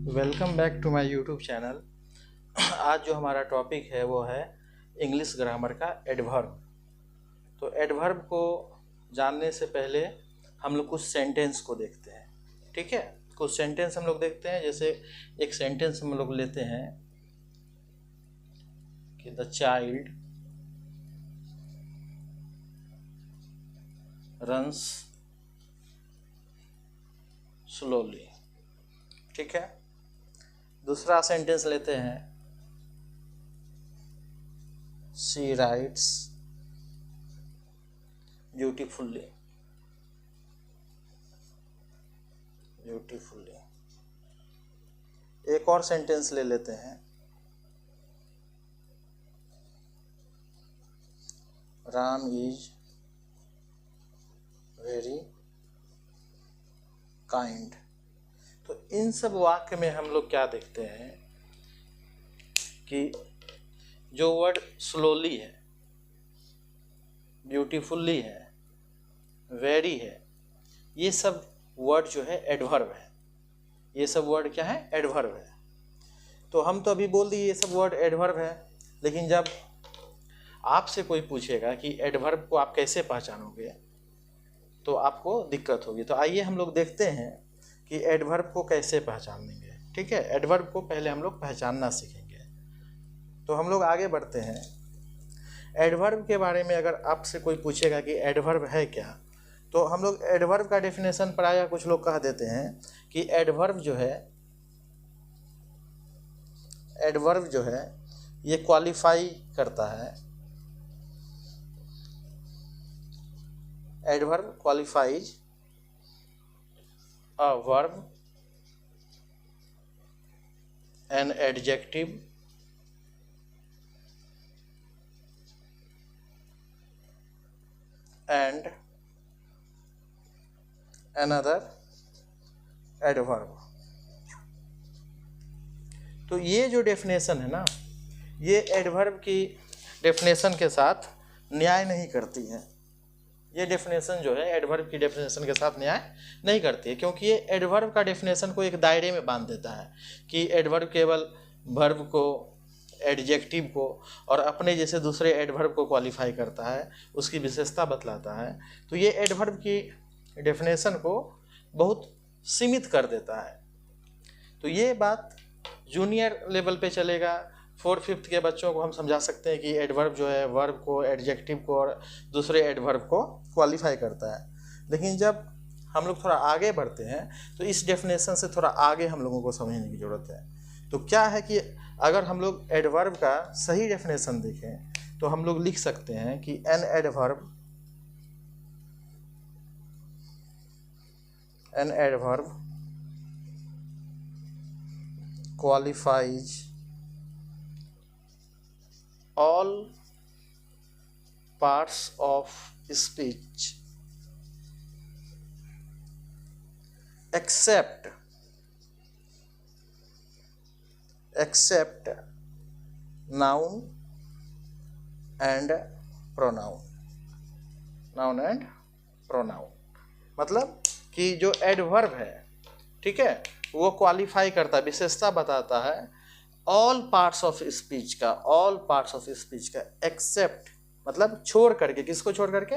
Welcome back to my YouTube channel. आज जो हमारा टॉपिक है वो है इंग्लिश ग्रामर का एडवर्ब। तो एडवर्ब को जानने से पहले हम लोग कुछ सेंटेंस को देखते हैं। ठीक है, कुछ सेंटेंस हम लोग देखते हैं। जैसे एक सेंटेंस हम लोग लेते हैं कि द चाइल्ड रन्स स्लोली। ठीक है, दूसरा सेंटेंस लेते हैं शी राइट्स ब्यूटीफुल्ली। एक और सेंटेंस ले लेते हैं राम इज वेरी काइंड। तो इन सब वाक्य में हम लोग क्या देखते हैं कि जो वर्ड स्लोली है, ब्यूटीफुल्ली है, वेरी है, ये सब वर्ड जो है एडवर्ब है। ये सब वर्ड क्या है? एडवर्ब है। तो हम तो अभी बोल दिए ये सब वर्ड एडवर्ब है, लेकिन जब आपसे कोई पूछेगा कि एडवर्ब को आप कैसे पहचानोगे तो आपको दिक्कत होगी। तो आइए हम लोग देखते हैं कि एडवर्ब को कैसे पहचानेंगे। ठीक है, एडवर्ब को पहले हम लोग पहचानना सीखेंगे। तो हम लोग आगे बढ़ते हैं। एडवर्ब के बारे में अगर आपसे कोई पूछेगा कि एडवर्ब है क्या, तो हम लोग एडवर्ब का डेफिनेशन प्रायः कुछ लोग कह देते हैं कि एडवर्ब जो है ये क्वालिफाई करता है। Adverb qualifies a verb, an adjective, and another adverb। तो ये जो डेफिनेशन है ना, ये एडवर्ब की डेफिनेशन के साथ न्याय नहीं करती है। ये डेफिनेशन जो है एडवर्ब की डेफिनेशन के साथ न्याय नहीं करती है, क्योंकि ये एडवर्ब का डेफिनेशन को एक दायरे में बांध देता है कि एडवर्ब केवल वर्ब को, एडजेक्टिव को और अपने जैसे दूसरे एडवर्ब को क्वालिफाई करता है, उसकी विशेषता बतलाता है। तो ये एडवर्ब की डेफिनेशन को बहुत सीमित कर देता है। तो ये बात जूनियर लेवल पे चलेगा। 4th-5th के बच्चों को हम समझा सकते हैं कि एडवर्ब जो है वर्ब को, एडजेक्टिव को और दूसरे एडवर्ब को क्वालिफाई करता है। लेकिन जब हम लोग थोड़ा आगे बढ़ते हैं तो इस डेफिनेशन से थोड़ा आगे हम लोगों को समझने की ज़रूरत है। तो क्या है कि अगर हम लोग एडवर्ब का सही डेफिनेशन देखें तो हम लोग लिख सकते हैं कि an adverb qualifies all parts of speech except noun and pronoun। मतलब कि जो एडवर्ब है, ठीक है, वो क्वालिफाई करता है, विशेषता बताता है ऑल पार्ट्स ऑफ स्पीच का, एक्सेप्ट मतलब छोड़ करके। किसको छोड़ करके?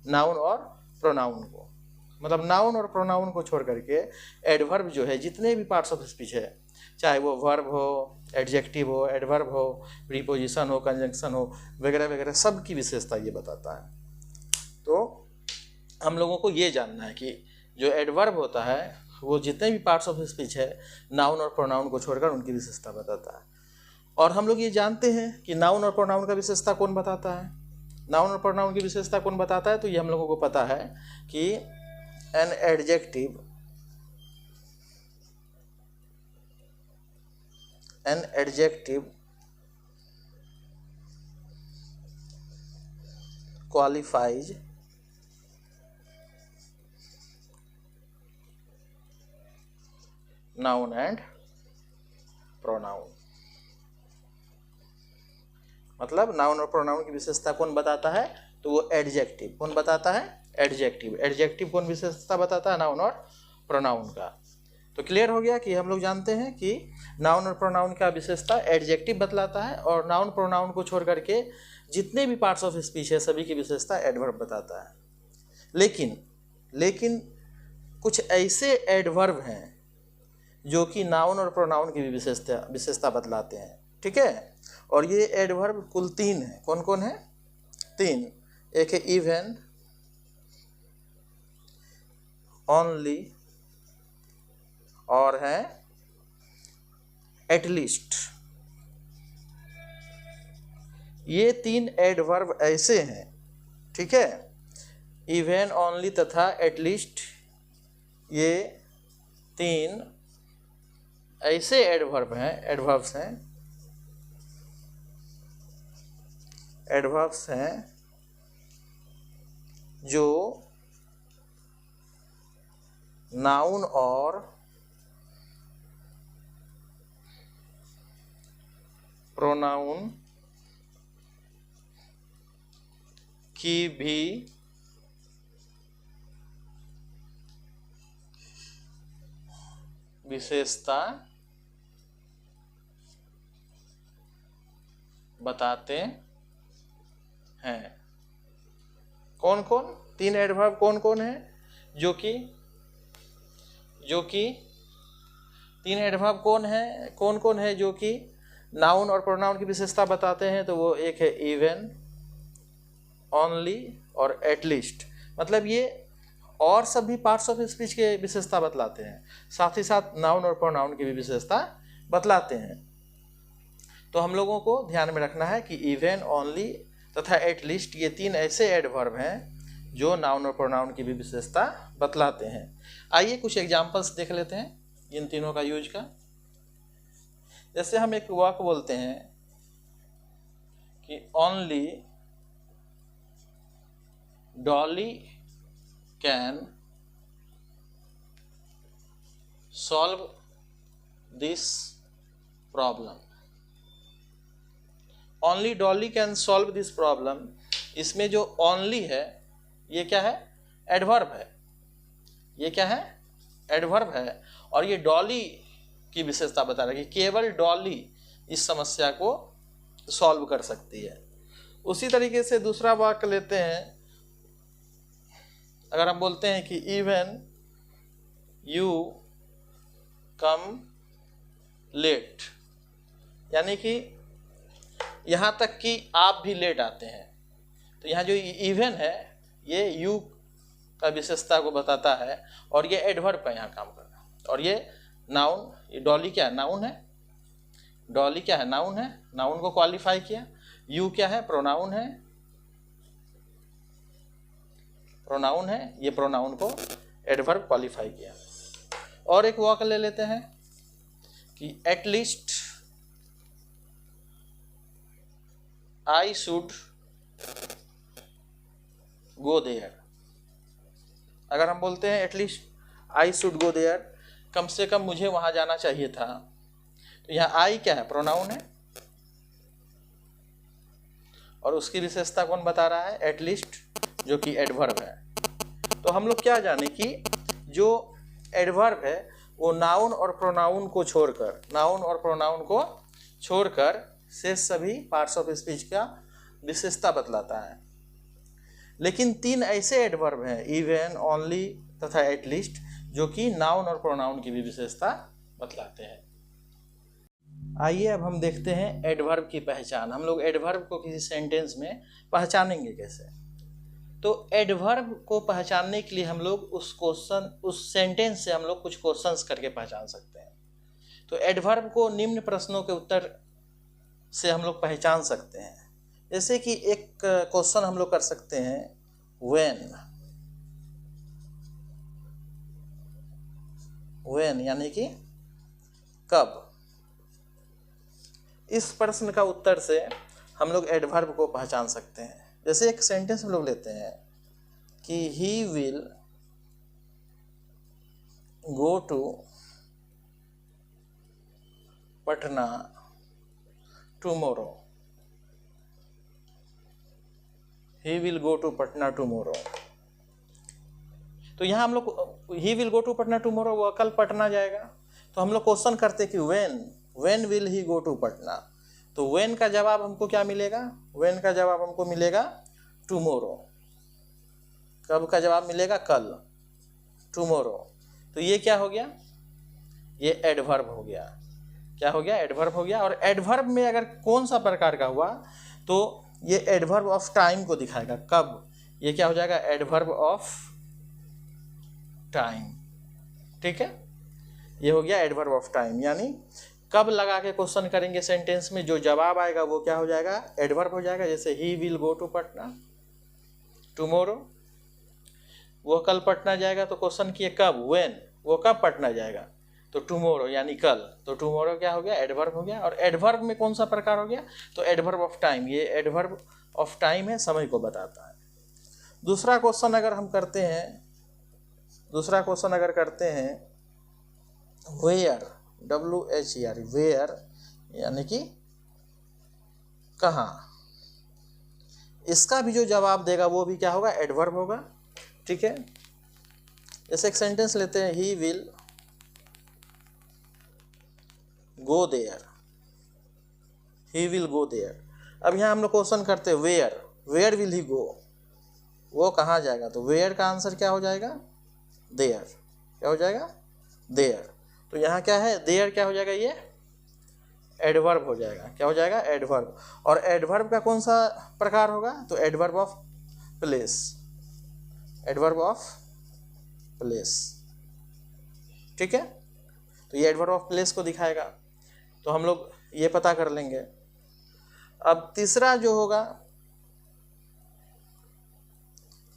नाउन और प्रोनाउन को। मतलब नाउन और प्रोनाउन को छोड़ करके एडवर्ब जो है जितने भी पार्ट्स ऑफ स्पीच है, चाहे वो वर्ब हो, एडजेक्टिव हो, एडवर्ब हो, प्रीपोजिशन हो, कंजंक्शन हो, वगैरह वगैरह, सब की विशेषता ये बताता है। तो हम लोगों को ये जानना है कि जो एडवर्ब होता है वो जितने भी पार्ट्स ऑफ स्पीच है, नाउन और प्रोनाउन को छोड़कर उनकी विशेषता बताता है। और हम लोग ये जानते हैं कि नाउन और प्रोनाउन का विशेषता कौन बताता है। नाउन और प्रोनाउन की विशेषता कौन बताता है? तो ये हम लोगों को पता है कि an adjective qualifies noun and pronoun. मतलब नाउन और प्रोनाउन की विशेषता कौन बताता है? तो वो एडजेक्टिव। कौन बताता है? एडजेक्टिव। एडजेक्टिव कौन विशेषता बताता है? नाउन और प्रोनाउन का। तो क्लियर हो गया कि हम लोग जानते हैं कि नाउन और प्रोनाउन का विशेषता एडजेक्टिव बतलाता है और नाउन प्रोनाउन को छोड़ करके जितने भी पार्ट्स ऑफ स्पीच है सभी की विशेषता एडवर्ब बताता है। लेकिन कुछ ऐसे एडवर्ब हैं जो कि नाउन और प्रोनाउन की भी विशेषता बतलाते हैं, ठीक है। और ये एडवर्ब कुल 3 है। कौन कौन है? 3। एक है इवन, ओनली और है एटलीस्ट। ये 3 एडवर्ब ऐसे हैं, ठीक है। इवन, ओनली तथा एटलीस्ट, ये 3 ऐसे एडवर्ब्स हैं जो नाउन और प्रोनाउन की भी विशेषता बताते हैं। कौन कौन? 3 एडवर्ब कौन कौन है? जो कि 3 एडवर्ब कौन कौन है जो कि नाउन और प्रोनाउन की विशेषता बताते हैं? तो वो एक है इवन, ओनली और एटलीस्ट। मतलब ये और सभी पार्ट्स ऑफ स्पीच के विशेषता बतलाते हैं, साथ ही साथ नाउन और प्रोनाउन की भी विशेषता बतलाते हैं। तो हम लोगों को ध्यान में रखना है कि इवन, ओनली तथा एटलीस्ट ये 3 ऐसे एडवर्ब हैं जो नाउन और प्रोनाउन की भी विशेषता बतलाते हैं। आइए कुछ एग्जाम्पल्स देख लेते हैं इन तीनों का यूज का। जैसे हम एक वाक्य बोलते हैं कि only Dolly can solve this problem. Only Dolly can solve this problem, इसमें जो ओनली है ये क्या है? एडवर्ब है। ये क्या है? एडवर्ब है। और ये डॉली की विशेषता बता रहा है कि केवल डॉली इस समस्या को सॉल्व कर सकती है। उसी तरीके से दूसरा वाक्य लेते हैं। अगर हम बोलते हैं कि इवन यू कम लेट, यानी कि यहाँ तक कि आप भी लेट आते हैं। तो यहाँ जो इवन है ये यू का विशेषता को बताता है और ये एडवर्ब का यहाँ काम कर रहा है। और ये नाउन, ये डॉली क्या है? नाउन है। डॉली क्या है? नाउन है। नाउन को क्वालिफाई किया। यू क्या है? प्रोनाउन है। प्रोनाउन है, ये प्रोनाउन को एडवर्ब क्वालिफाई किया। और एक वाक्य ले लेते हैं कि at least I should go there. अगर हम बोलते हैं at least I should go there, कम से कम मुझे वहां जाना चाहिए था, तो यहाँ आई क्या है? प्रोनाउन है। और उसकी विशेषता कौन बता रहा है? एटलीस्ट, जो कि एडवर्ब है। तो हम लोग क्या जाने कि जो एडवर्ब है वो नाउन और प्रोनाउन को छोड़कर शेष सभी पार्ट्स ऑफ स्पीच का विशेषता बतलाता है। लेकिन 3 ऐसे एडवर्ब हैं, इवन, ओनली तथा एटलीस्ट, जो कि नाउन और प्रोनाउन की भी विशेषता बतलाते हैं। आइए अब हम देखते हैं एडवर्ब की पहचान। हम लोग एडवर्ब को किसी सेंटेंस में पहचानेंगे कैसे। तो एडवर्ब को पहचानने के लिए हम लोग उस सेंटेंस से हम लोग कुछ क्वेश्चंस करके पहचान सकते हैं। तो एडवर्ब को निम्न प्रश्नों के उत्तर से हम लोग पहचान सकते हैं। जैसे कि एक क्वेश्चन हम लोग कर सकते हैं, व्हेन यानी कि कब। इस प्रश्न का उत्तर से हम लोग एडवर्ब को पहचान सकते हैं। जैसे एक सेंटेंस हम लोग लेते हैं कि he will go to Patna tomorrow. He will go to Patna tomorrow. तो यहाँ हम लोग he will go to Patna tomorrow, वह कल पटना जाएगा। तो हम लोग क्वेश्चन करते कि when will he go to Patna. तो व्हेन का जवाब हमको क्या मिलेगा, व्हेन का जवाब हमको मिलेगा टुमारो। कब का जवाब मिलेगा, कल, टुमारो। तो ये क्या हो गया, ये एडवर्ब हो गया। क्या हो गया, एडवर्ब हो गया। और एडवर्ब में अगर कौन सा प्रकार का हुआ तो ये एडवर्ब ऑफ टाइम को दिखाएगा। कब, ये क्या हो जाएगा, एडवर्ब ऑफ टाइम। ठीक है, ये हो गया एडवर्ब ऑफ टाइम, यानी कब लगा के क्वेश्चन करेंगे सेंटेंस में, जो जवाब आएगा वो क्या हो जाएगा, एडवर्ब हो जाएगा। जैसे he will go to Patna tomorrow, वो कल पटना जाएगा। तो क्वेश्चन किए कब, व्हेन, वो कब पटना जाएगा, तो टुमारो यानी कल। तो टुमारो क्या हो गया, एडवर्ब हो गया। और एडवर्ब में कौन सा प्रकार हो गया, तो एडवर्ब ऑफ टाइम। ये एडवर्ब ऑफ टाइम है, समय को बताता है। दूसरा क्वेश्चन अगर हम करते हैं, दूसरा क्वेश्चन अगर करते हैं वेयर, WHER, वेयर यानी कि कहाँ, इसका भी जो जवाब देगा वो भी क्या होगा, एडवर्ब होगा। ठीक है, जैसे एक सेंटेंस लेते हैं, he will go there, he will go there. अब यहाँ हम लोग क्वेश्चन करते हैं where, where will he go, वो कहाँ जाएगा। तो वेयर का आंसर क्या हो जाएगा, देयर। क्या हो जाएगा, देयर। तो यहाँ क्या है, देयर क्या हो जाएगा, ये एडवर्ब हो जाएगा। क्या हो जाएगा, एडवर्ब। और एडवर्ब का कौन सा प्रकार होगा, तो adverb of place, adverb of place. ठीक है, तो ये एडवर्ब ऑफ प्लेस को दिखाएगा। तो हम लोग ये पता कर लेंगे। अब तीसरा जो होगा,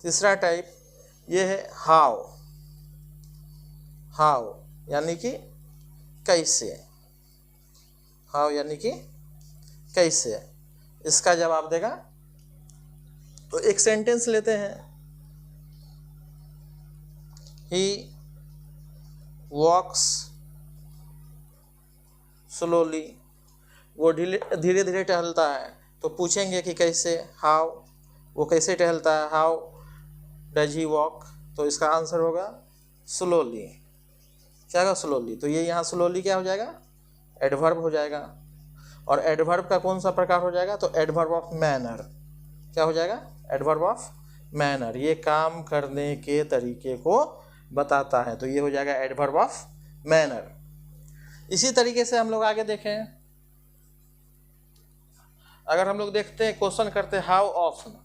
तीसरा टाइप ये है हाउ, हाउ यानी कि कैसे, हाउ यानी कि कैसे, इसका जवाब देगा। तो एक सेंटेंस लेते हैं, ही वॉक्स स्लोली, वो धीरे धीरे टहलता है। तो पूछेंगे कि कैसे, हाउ, वो कैसे टहलता है, हाउ डज ही वॉक। तो इसका आंसर होगा स्लोली। क्या होगा, स्लोली। तो ये यहाँ स्लोली क्या हो जाएगा, एडवर्ब हो जाएगा। और एडवर्ब का कौन सा प्रकार हो जाएगा, तो एडवर्ब ऑफ मैनर। क्या हो जाएगा, एडवर्ब ऑफ मैनर। ये काम करने के तरीके को बताता है, तो ये हो जाएगा एडवर्ब ऑफ मैनर। इसी तरीके से हम लोग आगे देखें, अगर हम लोग देखते हैं क्वेश्चन करते हैं हाउ ऑफन,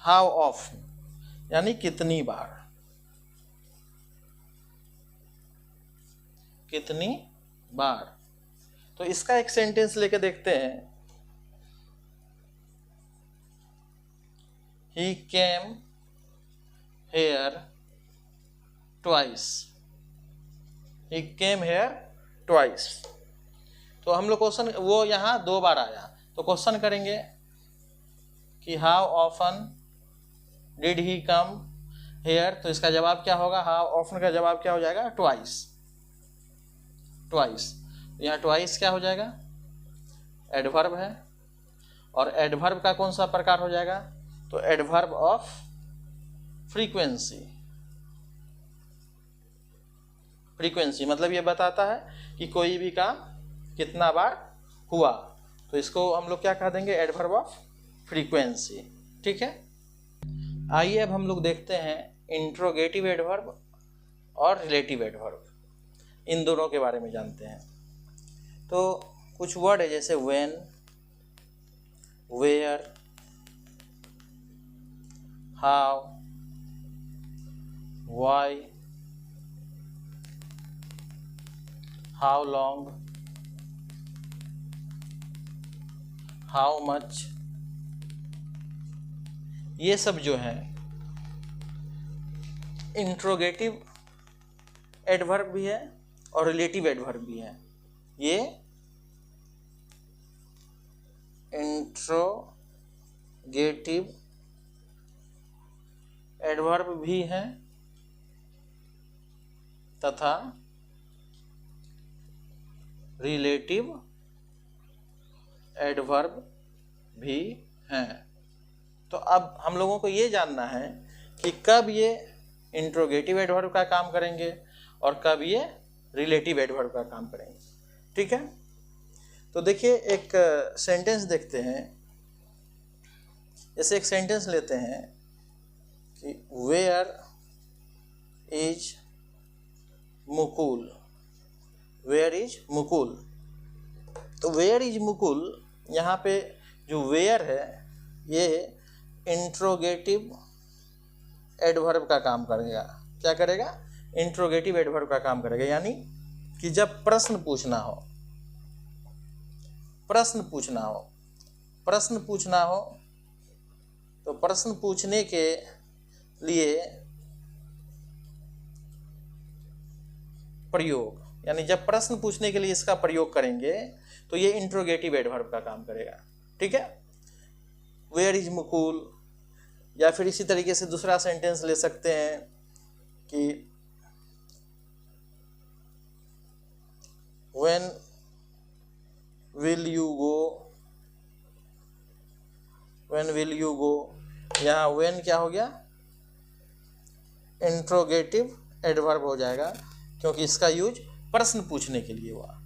हाउ ऑफन यानी कितनी बार, कितनी बार। तो इसका एक सेंटेंस लेके देखते हैं, he came here twice, he came here twice. तो हम लोग क्वेश्चन, वो यहाँ 2 बार आया, तो क्वेश्चन करेंगे कि how often did he come here. तो इसका जवाब क्या होगा, हाउ ऑफन का जवाब क्या हो जाएगा, ट्वाइस, ट्वाइस। यहाँ ट्वाइस क्या हो जाएगा, एडवर्ब है। और एडवर्ब का कौन सा प्रकार हो जाएगा, तो एडवर्ब ऑफ फ्रीक्वेंसी। फ्रीक्वेंसी मतलब ये बताता है कि कोई भी काम कितना बार हुआ। तो इसको हम लोग क्या कह देंगे, एडवर्ब ऑफ फ्रीक्वेंसी। ठीक है, आइए अब हम लोग देखते हैं इंट्रोगेटिव एडवर्ब और रिलेटिव एडवर्ब, इन दोनों के बारे में जानते हैं। तो कुछ वर्ड है जैसे when, where, how, why, how long, how much, ये सब जो है इंट्रोगेटिव एडवर्ब भी है और रिलेटिव एडवर्ब भी है। ये इंट्रोगेटिव एडवर्ब भी है तथा रिलेटिव एडवर्ब भी हैं। तो अब हम लोगों को ये जानना है कि कब ये इंट्रोगेटिव एडवर्ब का काम करेंगे और कब ये रिलेटिव एडवर्ब का काम करेंगे। ठीक है, तो देखिए एक सेंटेंस देखते हैं। जैसे एक सेंटेंस लेते हैं कि where is Mukul, where is Mukul. तो वेयर इज मुकुल, यहाँ पे जो वेयर है ये इंट्रोगेटिव एडवर्ब का काम करेगा। क्या करेगा? इंट्रोगेटिव एडवर्ब का काम करेगा, यानी कि जब प्रश्न पूछना हो, प्रश्न पूछना हो, प्रश्न पूछना हो तो प्रश्न पूछने के लिए प्रयोग, यानी जब प्रश्न पूछने के लिए इसका प्रयोग करेंगे तो ये इंट्रोगेटिव एडवर्ब का काम करेगा। ठीक है, वेयर इज मुकुल। या फिर इसी तरीके से दूसरा सेंटेंस ले सकते हैं कि when will you go, when will you go. यहाँ व्हेन क्या हो गया? इंट्रोगेटिव एडवर्ब हो जाएगा, क्योंकि इसका यूज प्रश्न पूछने के लिए हुआ,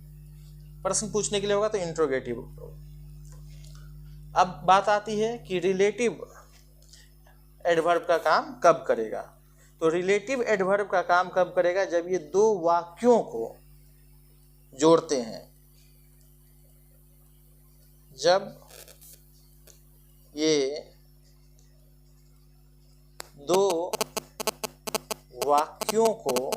प्रश्न पूछने के लिए होगा तो इंट्रोगेटिव। अब बात आती है कि रिलेटिव एडवर्ब का काम कब करेगा। तो रिलेटिव एडवर्ब का काम कब करेगा? जब ये दो वाक्यों को जोड़ते हैं, जब ये दो वाक्यों को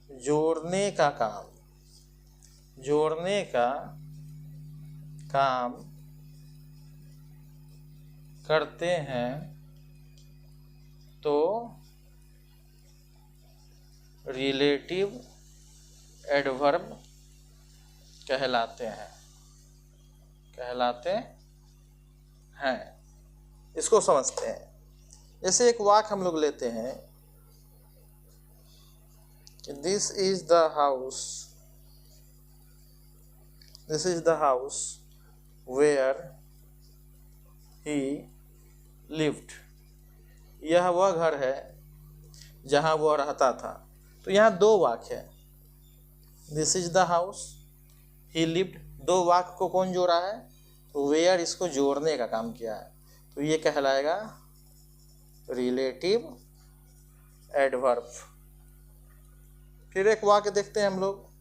जोड़ने का काम, जोड़ने का काम करते हैं तो रिलेटिव एडवर्ब कहलाते हैं, कहलाते हैं। इसको समझते हैं। जैसे एक वाक्य हम लोग लेते हैं कि this is the house, this is the house where he lived. यह वह घर है जहाँ वह रहता था। तो यहाँ दो वाक्य है, this is the house, he lived. दो वाक्य को कौन जोड़ा है? तो वेयर इसको जोड़ने का काम किया है, तो ये कहलाएगा रिलेटिव एडवर्ब। फिर एक वाक्य देखते हैं हम लोग,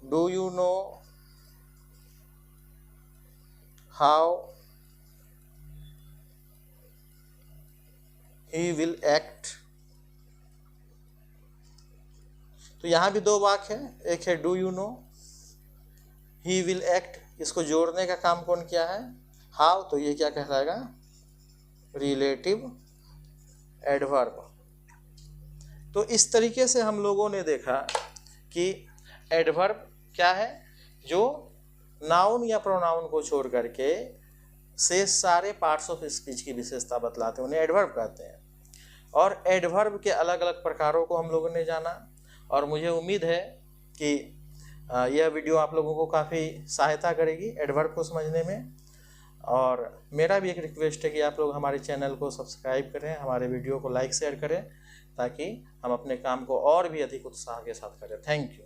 do you know how he will act. तो यहाँ भी दो वाक्य है, एक है do you know, he will act, इसको जोड़ने का काम कौन किया है? हाउ। तो ये क्या कहलाएगा? Relative adverb. तो इस तरीके से हम लोगों ने देखा कि एडवर्ब क्या है, जो नाउन या प्रोनाउन को छोड़ करके शेष सारे पार्ट्स ऑफ स्पीच की विशेषता बतलाते हैं, उन्हें एडवर्ब कहते हैं। और एडवर्ब के अलग अलग प्रकारों को हम लोगों ने जाना, और मुझे उम्मीद है कि यह वीडियो आप लोगों को काफ़ी सहायता करेगी एडवर्ब को समझने में। और मेरा भी एक रिक्वेस्ट है कि आप लोग हमारे चैनल को सब्सक्राइब करें, हमारे वीडियो को लाइक शेयर करें, ताकि हम अपने काम को और भी अधिक उत्साह के साथ करें। Thank you.